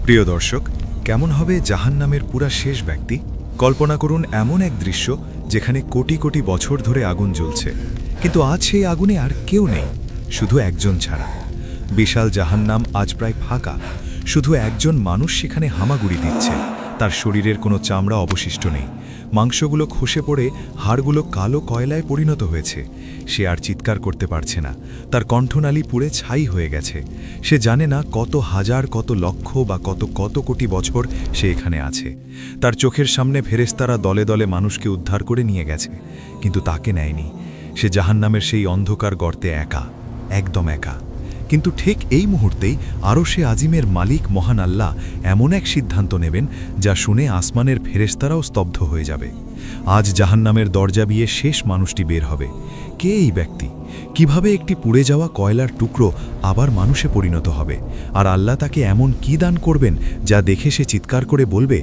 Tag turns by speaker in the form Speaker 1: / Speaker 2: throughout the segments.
Speaker 1: প্রিয় দর্শক, কেমন হবে জাহান্নামের পুরা শেষ ব্যক্তি? কল্পনা করুন এমন এক দৃশ্য যেখানে কোটি কোটি বছর ধরে আগুন জ্বলছে, কিন্তু আজ সেই আগুনে আর কেউ নেই, শুধু একজন ছাড়া। বিশাল জাহান্নাম আজ প্রায় ফাঁকা, শুধু একজন মানুষ সেখানে হামাগুড়ি দিচ্ছে। তার শরীরের কোনো চামড়া অবশিষ্ট নেই, মাংসগুলো খসে পড়ে হাড়গুলো কালো কয়লায় পরিণত হয়েছে। সে আর চিৎকার করতে পারছে না, তার কণ্ঠনালী পুড়ে ছাই হয়ে গেছে। সে জানে না কত হাজার, কত লক্ষ বা কত কত কোটি বছর সে এখানে আছে। তার চোখের সামনে ফেরেশতারা দলে দলে মানুষকে উদ্ধার করে নিয়ে গেছে, কিন্তু তাকে নেয়নি। সে জাহান্নামের সেই অন্ধকার গর্তে একা, একদম একা। কিন্তু ঠিক এই মুহূর্তেই আরশে আজিমের মালিক মহান আল্লাহ এমন এক সিদ্ধান্ত নেবেন যা শুনে আসমানের ফেরেশতারাও স্তব্ধ হয়ে যাবে। আজ জাহান্নামের দরজা দিয়ে শেষ মানুষটি বের হবে। কে এই ব্যক্তি? কিভাবে একটি পুড়ে যাওয়া কয়লার টুকরো আবার মানুষে পরিণত হবে? আর আল্লাহ তাকে এমন কি দান করবেন যা দেখে সে চিৎকার করে বলবে,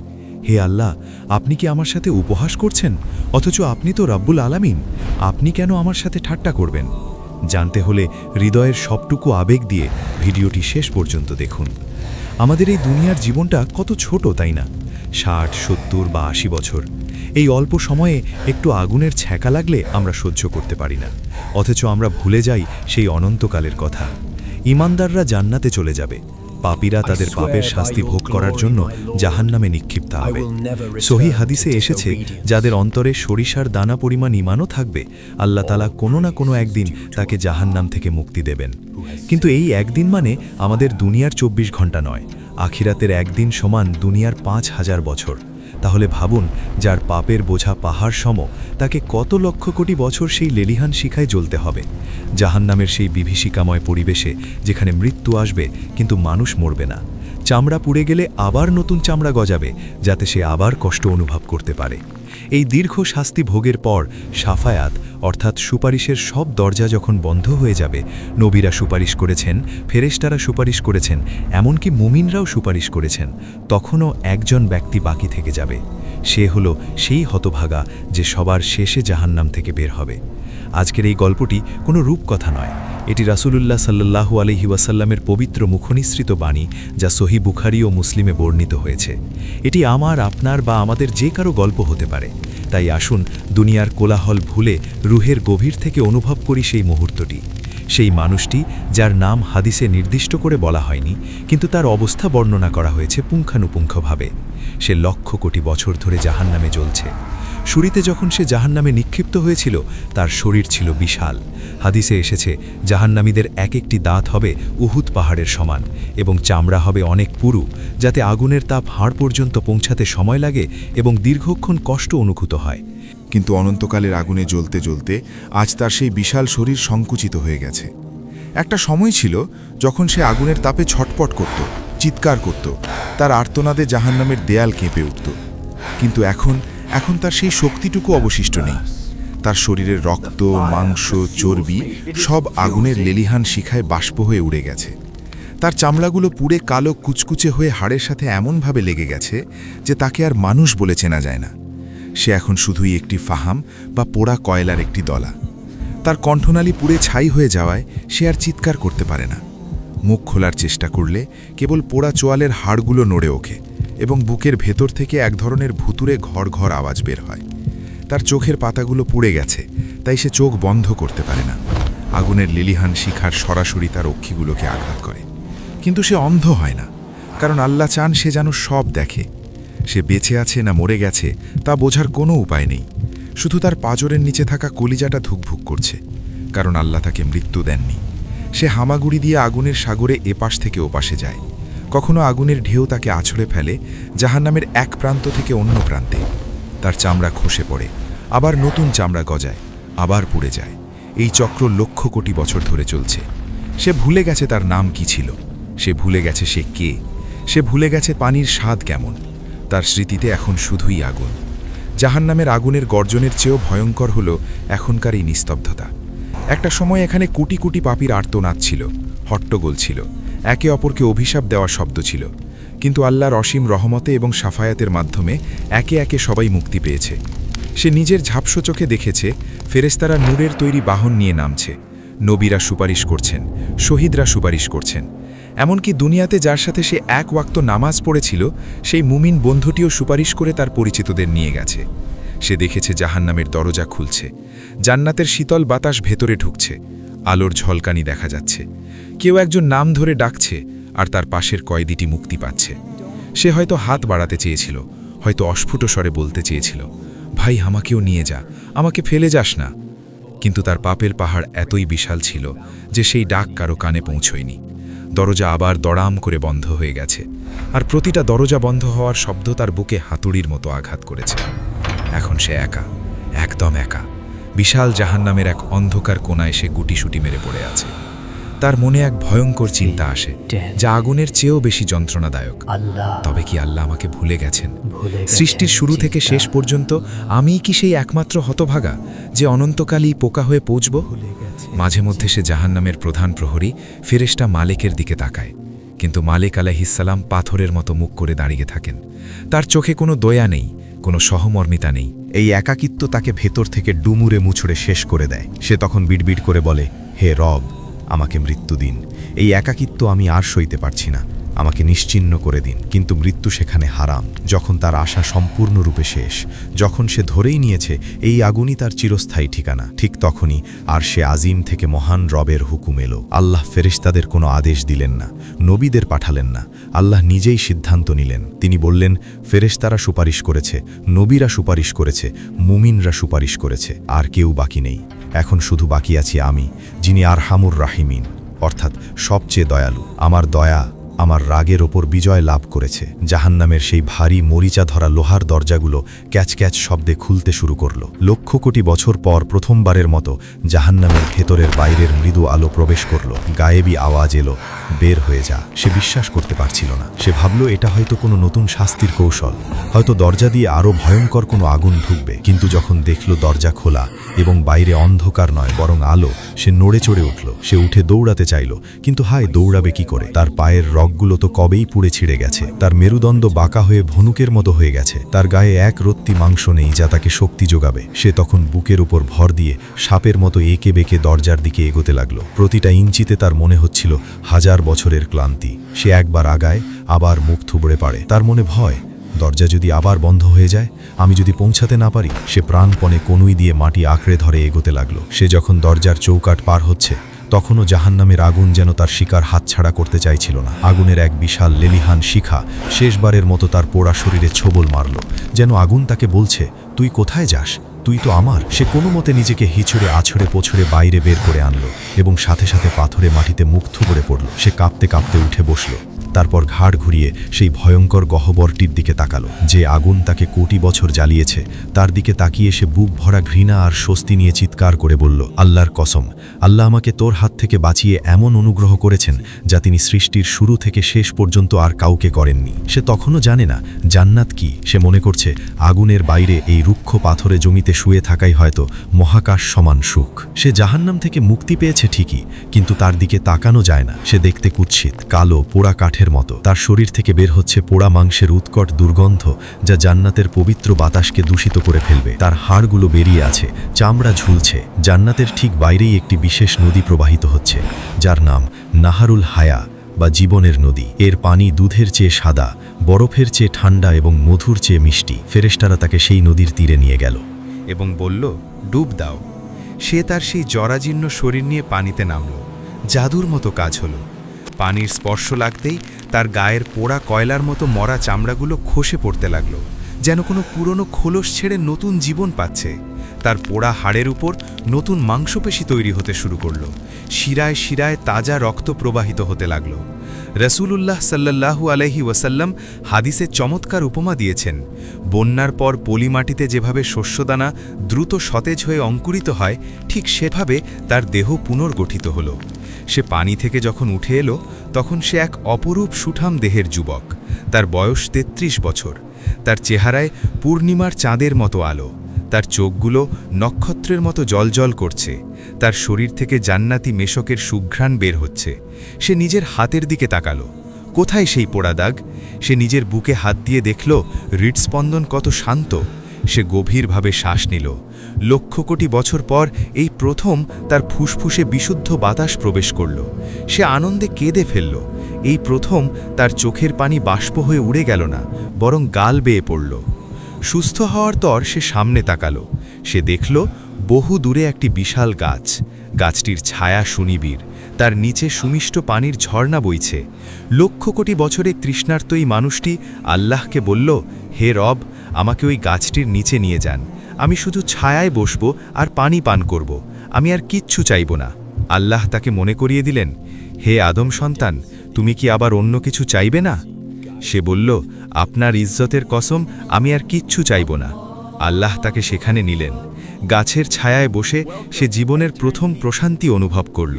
Speaker 1: হে আল্লাহ, আপনি কি আমার সাথে উপহাস করছেন? অথচ আপনি তো রব্বুল আলামিন, আপনি কেন আমার সাথে ঠাট্টা করবেন? জানতে হলে হৃদয়ের সবটুকু আবেগ দিয়ে ভিডিওটি শেষ পর্যন্ত দেখুন। আমাদের এই দুনিয়ার জীবনটা কত ছোট, তাই না? 60, 70 বা 80 বছর। এই অল্প সময়ে একটু আগুনের ছ্যাঁকা লাগলে আমরা সহ্য করতে পারি না, অথচ আমরা ভুলে যাই সেই অনন্তকালের কথা। ঈমানদাররা জান্নাতে চলে যাবে, পাপীরা তাদের পাপের শাস্তি ভোগ করার জন্য জাহান্নামে নিক্ষিপ্ত হবে। সহিহ হাদিসে এসেছে, যাদের অন্তরে সরিষার দানা পরিমাণ ঈমানও থাকবে, আল্লাহ তাআলা কোনো না কোনো একদিন তাকে জাহান্নাম থেকে মুক্তি দেবেন। কিন্তু এই একদিন মানে আমাদের দুনিয়ার 24 ঘন্টা নয়, আখিরাতের একদিন সমান দুনিয়ার 5000 বছর। তাহলে ভাবুন, যার পাপের বোঝা পাহাড় সম, তাকে কত লক্ষ কোটি বছর সেই লেলিহান শিখায় জ্বলতে হবে। জাহান্নামের সেই বিভীষিকাময় পরিবেশে যেখানে মৃত্যু আসবে কিন্তু মানুষ মরবে না। চামড়া পুড়ে গেলে আবার নতুন চামড়া গজাবে, যাতে সে আবার কষ্ট অনুভব করতে পারে। এই দীর্ঘ শাস্তি ভোগের পর শাফায়াত অর্থাৎ সুপারিশের সব দরজা যখন বন্ধ হয়ে যাবে, নবীরা সুপারিশ করেছেন, ফেরেশতারা সুপারিশ করেছেন, এমনকি মুমিনরাও সুপারিশ করেছেন, তখনও একজন ব্যক্তি বাকি থেকে যাবে। সে হলো সেই হতভাগা যে সবার শেষে জাহান্নাম থেকে বের হবে। আজকের এই গল্পটি কোনো রূপকথা নয়, এটি রাসূলুল্লাহ সাল্লাল্লাহু আলাইহি ওয়াসাল্লামের পবিত্র মুখনিসৃত বাণী, যা সহিহ বুখারী ও মুসলিমে বর্ণিত হয়েছে। এটি আমার, আপনার বা আমাদের যে কারো গল্প হতে পারে। তাই আসুন দুনিয়ার কোলাহল ভুলে রুহের গভীর থেকে অনুভব করি সেই মুহূর্তটি, সেই মানুষটি যার নাম হাদিসে নির্দিষ্ট করে বলা হয়নি, কিন্তু তার অবস্থা বর্ণনা করা হয়েছে পুঙ্খানুপুঙ্খভাবে। সে লক্ষ কোটি বছর ধরে জাহান্নামে জ্বলছে। শুরুতে যখন সে জাহান্নামে নিক্ষিপ্ত হয়েছিল, তার শরীর ছিল বিশাল। হাদিসে এসেছে, জাহান্নামীদের এক একটি দাঁত হবে উহুদ পাহাড়ের সমান এবং চামড়া হবে অনেক পুরু, যাতে আগুনের তাপ হাড় পর্যন্ত পৌঁছাতে সময় লাগে এবং দীর্ঘক্ষণ কষ্ট অনুভূত হয়।
Speaker 2: কিন্তু অনন্তকালের আগুনে জ্বলতে জ্বলতে আজ তার সেই বিশাল শরীর সংকুচিত হয়ে গেছে। একটা সময় ছিল যখন সে আগুনের তাপে ছটপট করত, চিৎকার করত, তার আর্তনাদে জাহান্নামের দেয়াল কেঁপে উঠত। কিন্তু এখন তার সেই শক্তিটুকু অবশিষ্ট নেই। তার শরীরের রক্ত, মাংস, চর্বি সব আগুনের লেলিহান শিখায় বাষ্প হয়ে উড়ে গেছে। তার চামড়াগুলো পুড়ে কালো কুচকুচে হয়ে হাড়ের সাথে এমনভাবে লেগে গেছে যে তাকে আর মানুষ বলে চেনা যায় না। সে এখন শুধুই একটি ফাহাম বা পোড়া কয়লার একটি দলা। তার কণ্ঠনালী পুড়ে ছাই হয়ে যাওয়ায় সে আর চিৎকার করতে পারে না। মুখ খোলার চেষ্টা করলে কেবল পোড়া চোয়ালের হাড়গুলো নড়ে ওঠে এবং বুকের ভেতর থেকে এক ধরনের ভুতুরে ঘর ঘর আওয়াজ বের হয়। তার চোখের পাতাগুলো পুড়ে গেছে, তাই সে চোখ বন্ধ করতে পারে না। আগুনের লিলিহান শিখার সরাসরি তার অক্ষিগুলোকে আঘাত করে। কিন্তু সে অন্ধ হয় না, কারণ আল্লাহ চান সে যেন সব দেখে। সে বেঁচে আছে না মরে গেছে তা বোঝার কোনো উপায় নেই। শুধু তার পাঁজরের নিচে থাকা কলিজাটা ধুকভুক করছে, কারণ আল্লাহ তাকে মৃত্যু দেননি। সে হামাগুড়ি দিয়ে আগুনের সাগরে এপাশ থেকে ওপাশে যায়। কখনো আগুনের ঢেউ তাকে আছড়ে ফেলে জাহান্নামের এক প্রান্ত থেকে অন্য প্রান্তে। তার চামড়া খসে পড়ে, আবার নতুন চামড়া গজায়, আবার পুড়ে যায়। এই চক্র লক্ষ কোটি বছর ধরে চলছে। সে ভুলে গেছে তার নাম কি ছিল, সে ভুলে গেছে সে কে, সে ভুলে গেছে পানির স্বাদ কেমন। তার স্মৃতিতে এখন শুধুই আগুন। জাহান্নামের আগুনের গর্জনের চেয়েও ভয়ঙ্কর হল এখনকার এই নিস্তব্ধতা। একটা সময় এখানে কোটি কোটি পাপীর আর্তনাদ ছিল, হট্টগোল ছিল, একে অপরকে অভিশাপ দেওয়ার শব্দ ছিল। কিন্তু আল্লাহর অসীম রহমতে এবং সাফায়াতের মাধ্যমে একে একে সবাই মুক্তি পেয়েছে। সে নিজের ঝাপসো চোখে দেখেছে ফেরেশতারা নূরের তৈরি বাহন নিয়ে নামছে, নবীরা সুপারিশ করছেন, শহীদরা সুপারিশ করছেন।
Speaker 1: এমনকি দুনিয়াতে যার সাথে সে এক ওয়াক্ত নামাজ পড়েছিল সেই মুমিন বন্ধুটিও সুপারিশ করে তার পরিচিতদের নিয়ে গেছে। সে দেখেছে জাহান্নামের দরজা খুলছে, জান্নাতের শীতল বাতাস ভেতরে ঢুকছে, আলোর ঝলকানি দেখা যাচ্ছে। কেউ একজন নাম ধরে ডাকছে আর তার পাশের কয়েদিটি মুক্তি পাচ্ছে। সে হয়তো হাত বাড়াতে চেয়েছিল, হয়তো অস্ফুট স্বরে বলতে চেয়েছিল, ভাই আমাকেও নিয়ে যা, আমাকে ফেলে যাস না। কিন্তু তার পাপের পাহাড় এতই বিশাল ছিল যে সেই ডাক কারো কানে পৌঁছয়নি। দরজা আবার দড়াম করে বন্ধ হয়ে গেছে, আর প্রতিটা দরজা বন্ধ হওয়ার শব্দ তার বুকে হাতুড়ির মতো আঘাত করেছে। এখন সে একা, একদম একা, বিশাল জাহান্নামের এক অন্ধকার কোণায় সে গুটিসুটি মেরে পড়ে আছে। তার মনে এক ভয়ঙ্কর চিন্তা আসে, যা আগুনের চেয়েও বেশি যন্ত্রণাদায়ক। তবে কি আল্লাহ আমাকে ভুলে গেছেন? সৃষ্টির শুরু থেকে শেষ পর্যন্ত আমিই কি সেই একমাত্র হতভাগা যে অনন্তকালই পোকা হয়ে পৌঁছব? মাঝে মধ্যে সে জাহান্নামের প্রধান প্রহরী ফেরেশতা মালেকের দিকে তাকায়, কিন্তু মালেক আলাইহিসসালাম পাথরের মতো মুখ করে দাঁড়িয়ে থাকেন। তার চোখে কোনো দয়া নেই, কোনো সহমর্মিতা নেই।
Speaker 3: এই একাকিত্ব তাকে ভেতর থেকে ডুমুরে মুছড়ে শেষ করে দেয়। সে তখন বিড়বিড় করে বলে, হে রব, আমাকে মৃত্যু দিন। এই একাকিত্ব আমি আর সইতে পারছি না, আমাকে নিশ্চিহ্ন করে দিন। কিন্তু মৃত্যু সেখানে হারাম। যখন তার আশা সম্পূর্ণরূপে শেষ, যখন সে ধরেই নিয়েছে এই আগুনই তার চিরস্থায়ী ঠিকানা, ঠিক তখনই আর সে আজিম থেকে মহান রবের হুকুম এলো। আল্লাহ ফেরেশতাদের কোনো আদেশ দিলেন না, নবীদের পাঠালেন না, আল্লাহ নিজেই সিদ্ধান্ত নিলেন। তিনি বললেন, ফেরেশতারা সুপারিশ করেছে, নবীরা সুপারিশ করেছে, মুমিনরা সুপারিশ করেছে, আর কেউ বাকি নেই। এখন শুধু বাকি আছি আমি, যিনি আরহামুর রাহিমিন, অর্থাৎ সবচেয়ে দয়ালু। আমার দয়া আমার রাগের ওপর বিজয় লাভ করেছে। জাহান্নামের সেই ভারী মরিচা ধরা লোহার দরজাগুলো ক্যাচ ক্যাচ শব্দে খুলতে শুরু করল। লক্ষ কোটি বছর পর প্রথমবারের মতো জাহান্নামের ভেতরের বাইরের মৃদু আলো প্রবেশ করল। গায়েবী আওয়াজ এলো, বের হয়ে যা। সে বিশ্বাস করতে পারছিল না। সে ভাবল এটা হয়তো কোনো নতুন শাস্তির কৌশল, হয়তো দরজা দিয়ে আরও ভয়ঙ্কর কোনো আগুন ঢুকবে। কিন্তু যখন দেখল দরজা খোলা এবং বাইরে অন্ধকার নয় বরং আলো, সে নড়ে চড়ে উঠল। সে উঠে দৌড়াতে চাইল, কিন্তু হায়, দৌড়াবে কি করে? তার পায়ের রগগুলো তো কবেই পুড়ে ছিঁড়ে গেছে। তার মেরুদণ্ড বাঁকা হয়ে ভনুকের মতো হয়ে গেছে। তার গায়ে এক রত্তি মাংস নেই যা তাকে শক্তি যোগাবে। সে তখন বুকের উপর ভর দিয়ে সাপের মতো এঁকে বেঁকে দরজার দিকে এগোতে লাগলো। প্রতিটা ইঞ্চিতে তার মনে হচ্ছিল হাজার বছরের ক্লান্তি। সে একবার আগায়, আবার মুখ থুবড়ে পারে। তার মনে ভয়, দরজা যদি আবার বন্ধ হয়ে যায়, আমি যদি পৌঁছাতে না পারি। সে প্রাণপণে কনুই দিয়ে মাটি আঁকড়ে ধরে এগোতে লাগলো। সে যখন দরজার চৌকাঠ পার হচ্ছে, তখনও জাহান্নামের আগুন যেন তার শিকার হাতছাড়া করতে চাইছিল না। আগুনের এক বিশাল লেলিহান শিখা শেষবারের মতো তার পোড়া শরীরে ছোবল মারল, যেন আগুন তাকে বলছে, তুই কোথায় যাস? তুই তো আমার। সে কোনো মতে নিজেকে হিচড়ে আছড়ে পোছড়ে বাইরে বের করে আনলো এবং সাথে সাথে পাথরে মাটিতে মুখ থুবড়ে পড়ল। সে কাঁপতে কাঁপতে উঠে বসল। তারপর ঘাড় ঘুরিয়ে সেই ভয়ঙ্কর গহ্বরটির দিকে তাকালো। যে আগুন তাকে কোটি বছর জ্বালিয়েছে, তার দিকে তাকিয়ে সে বুক ভরা ঘৃণা আর স্বস্তি নিয়ে চিৎকার করে বলল, আল্লাহর কসম, আল্লাহ আমাকে তোর হাত থেকে বাঁচিয়ে এমন অনুগ্রহ করেছেন যা তিনি সৃষ্টির শুরু থেকে শেষ পর্যন্ত আর কাউকে করেননি। সে তখনও জানে না জান্নাত কি। সে মনে করছে আগুনের বাইরে এই রুক্ষ পাথরে জমিতে শুয়ে থাকাই হয়তো মহাকাশ সমান সুখ। সে জাহান্নাম থেকে মুক্তি পেয়েছে ঠিকই, কিন্তু তার দিকে তাকানো যায় না। সে দেখতে কুৎসিত, কালো, পোড়া কাঠের মতো। তার শরীর থেকে বের হচ্ছে পোড়া মাংসের উৎকট দুর্গন্ধ, যা জান্নাতের পবিত্র বাতাসকে দূষিত করে ফেলবে। তার হাড়গুলো বেরিয়ে আছে, চামড়া ঝুলছে। জান্নাতের ঠিক বাইরেই একটি বিশেষ নদী প্রবাহিত হচ্ছে, যার নাম নাহারুল হায়া বা জীবনের নদী। এর পানি দুধের চেয়ে সাদা, বরফের চেয়ে ঠান্ডা এবং মধুর চেয়ে মিষ্টি। ফেরেশতারা তাকে সেই নদীর তীরে নিয়ে গেল
Speaker 1: এবং বলল, ডুব দাও। সে তার সেই জরাজীর্ণ শরীর নিয়ে পানিতে নামল। জাদুর মতো কাজ হলো। পানির স্পর্শ লাগতেই তার গায়ের পোড়া কয়লার মতো মরা চামড়াগুলো খসে পড়তে লাগলো, যেন কোনো পুরনো খোলস ছেড়ে নতুন জীবন পাচ্ছে। তার পোড়া হাড়ের উপর নতুন মাংসপেশি তৈরি হতে শুরু করলো। শিরায় শিরায় তাজা রক্ত প্রবাহিত হতে লাগলো। রসুলুল্লাহ সাল্লাল্লাহু আলাইহি ওয়াসাল্লাম হাদিসে চমৎকার উপমা দিয়েছেন, বন্যার পর পলিমাটিতে যেভাবে শস্যদানা দ্রুত সতেজ হয়ে অঙ্কুরিত হয়, ঠিক সেভাবে তার দেহ পুনর্গঠিত হলো। সে পানি থেকে যখন উঠে এলো, তখন সে এক অপরূপ সুঠাম দেহের যুবক। তার বয়স ৩৩ বছর। তার চেহারায় পূর্ণিমার চাঁদের মতো আলো। তার চোখগুলো নক্ষত্রের মতো জ্বলজ্বল করছে। তার শরীর থেকে জান্নাতি মেশকের সুঘ্রাণ বের হচ্ছে। সে নিজের হাতের দিকে তাকালো। কোথায় সেই পোড়া দাগ? সে নিজের বুকে হাত দিয়ে দেখল হৃদস্পন্দন কত শান্ত। সে গভীরভাবে শ্বাস নিল। লক্ষ কোটি বছর পর এই প্রথম তার ফুসফুসে বিশুদ্ধ বাতাস প্রবেশ করল। সে আনন্দে কেঁদে ফেলল,
Speaker 3: এই প্রথম তার চোখের পানি বাষ্প হয়ে উড়ে গেল না, বরং গাল বেয়ে পড়ল। সুস্থ হওয়ার পর সে সামনে তাকালো। সে দেখল বহু দূরে একটি বিশাল গাছ। গাছটির ছায়া সুনিবিড়, তার নিচে সুমিষ্ট পানির ঝর্ণা বইছে। লক্ষ কোটি বছরে তৃষ্ণার্ত এই মানুষটি আল্লাহকে বলল, হে রব, আমাকে ওই গাছটির নিচে নিয়ে যান। আমি শুধু ছায়ায় বসব আর পানি পান করব, আমি আর কিচ্ছু চাইব না। আল্লাহ তাকে মনে করিয়ে দিলেন, হে আদম সন্তান, তুমি কি আবার অন্য কিছু চাইবে না? সে বলল, আপনার ইজ্জতের কসম, আমি আর কিচ্ছু চাইব না। আল্লাহ তাকে সেখানে নিলেন। গাছের ছায়ায় বসে সে জীবনের প্রথম প্রশান্তি অনুভব করল।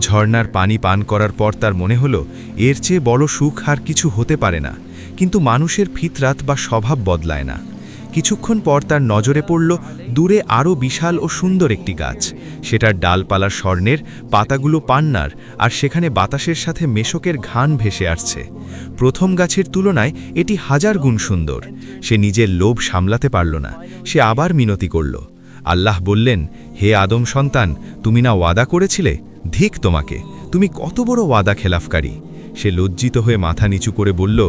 Speaker 3: ঝর্ণার পানি পান করার পর তার মনে হলো, এর চেয়ে বড় সুখ আর কিছু হতে পারে না। কিন্তু মানুষের ফিতরাত বা স্বভাব বদলায় না। কিছুক্ষণ পর তার নজরে পড়ল দূরে আরও বিশাল ও সুন্দর একটি গাছ। সেটার ডালপালা স্বর্ণের, পাতাগুলো পান্নার, আর সেখানে বাতাসের সাথে মেশকের ঘ্রাণ ভেসে আসছে। প্রথম গাছের তুলনায় এটি 1000 গুণ সুন্দর। সে নিজের লোভ সামলাতে পারল না। সে আবার মিনতি করল। আল্লাহ বললেন, হে আদম সন্তান, তুমি না ওয়াদা করেছিলে? ধিক তোমাকে, তুমি কত বড় ওয়াদা খেলাফকারী। সে লজ্জিত হয়ে মাথা নিচু করে বলল,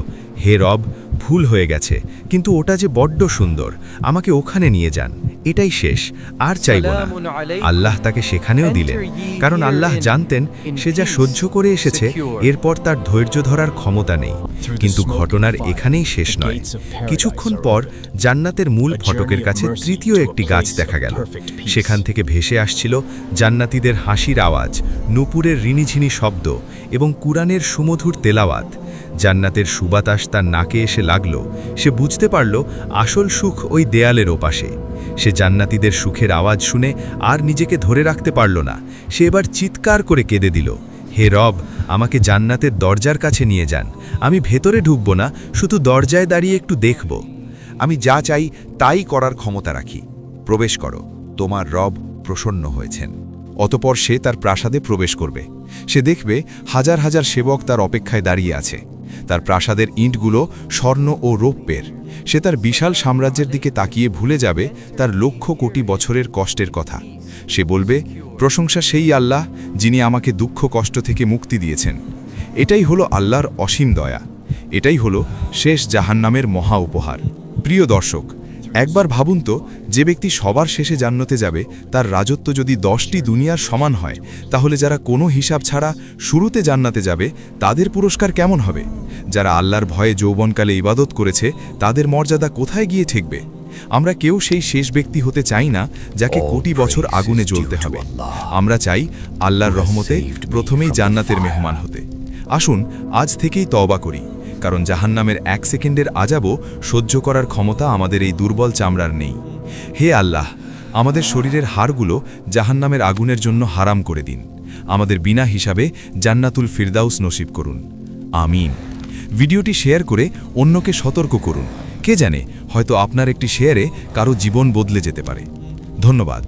Speaker 3: হে রব, ভুল হয়ে গেছে, কিন্তু ওটা যে বড্ড সুন্দর, আমাকে ওখানে নিয়ে যান, এটাই শেষ, আর চাইব না। আল্লাহ তাকে সেখানেও দিলেন, কারণ আল্লাহ জানতেন সে যা সহ্য করে এসেছে এরপর তার ধৈর্য ধরার ক্ষমতা নেই। কিন্তু ঘটনার এখানেই শেষ নয়। কিছুক্ষণ পর জান্নাতের মূল ফটকের কাছে তৃতীয় একটি গাছ দেখা গেল। সেখান থেকে ভেসে আসছিল জান্নাতীদের হাসির আওয়াজ, নূপুরের রিনিঝিনি শব্দ এবং কুরআনের সুমধুর তেলাওয়াত। জান্নাতের সুবাতাস তার নাকে এসে লাগল। সে বুঝতে পারল আসল সুখ ওই দেয়ালের ওপাশে। সে জান্নাতীদের সুখের আওয়াজ শুনে আর নিজেকে ধরে রাখতে পারল না। সে এবার চিৎকার করে কেঁদে দিল, হে রব, আমাকে জান্নাতের দরজার কাছে নিয়ে যান। আমি ভেতরে ঢুকব না, শুধু দরজায় দাঁড়িয়ে একটু দেখব।
Speaker 2: আমি যা চাই তাই করার ক্ষমতা রাখি। প্রবেশ করো, তোমার রব প্রসন্ন হয়েছেন। অতপর সে তার প্রাসাদে প্রবেশ করবে। সে দেখবে হাজার হাজার সেবক তার অপেক্ষায় দাঁড়িয়ে আছে। তার প্রাসাদের ইঁটগুলো স্বর্ণ ও রৌপ্যের। সে তার বিশাল সাম্রাজ্যের দিকে তাকিয়ে ভুলে যাবে তার লক্ষ কোটি বছরের কষ্টের কথা। সে বলবে, প্রশংসা সেই আল্লাহ যিনি আমাকে দুঃখ কষ্ট থেকে মুক্তি দিয়েছেন। এটাই হলো আল্লাহর অসীম দয়া। এটাই হলো শেষ জাহান্নামের মহা উপহার। প্রিয় দর্শক, একবার ভাবুন তো, যে ব্যক্তি সবার শেষে জান্নাতে যাবে তার রাজত্ব যদি 10টি দুনিয়ার সমান হয়, তাহলে যারা কোনো হিসাব ছাড়া শুরুতে জান্নাতে যাবে তাদের পুরস্কার কেমন হবে? যারা আল্লাহর ভয়ে যৌবনকালে ইবাদত করেছে তাদের মর্যাদা কোথায় গিয়ে ঠেকবে? আমরা কেউ সেই শেষ ব্যক্তি হতে চাই না যাকে কোটি বছর আগুনে জ্বলতে হবে। আমরা চাই আল্লাহর রহমতে প্রথমেই জান্নাতের মেহমান হতে। আসুন আজ থেকেই তওবা করি, কারণ জাহান্নামের 1 সেকেন্ডের আযাবও সহ্য করার ক্ষমতা আমাদের এই দুর্বল চামড়ার নেই। হে আল্লাহ, আমাদের শরীরের হাড়গুলো জাহান্নামের আগুনের জন্য হারাম করে দিন। আমাদের বিনা হিসাবে জান্নাতুল ফিরদাউস নসিব করুন। আমিন। ভিডিওটি শেয়ার করে অন্যকে সতর্ক করুন। কে জানে, হয়তো আপনার একটি শেয়ারে কারো জীবন বদলে যেতে পারে। ধন্যবাদ।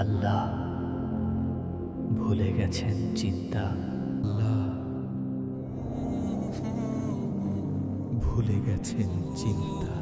Speaker 4: আল্লাহ ভুলে গেছেন চিন্তা, ভুলে গেছেন চিন্তা।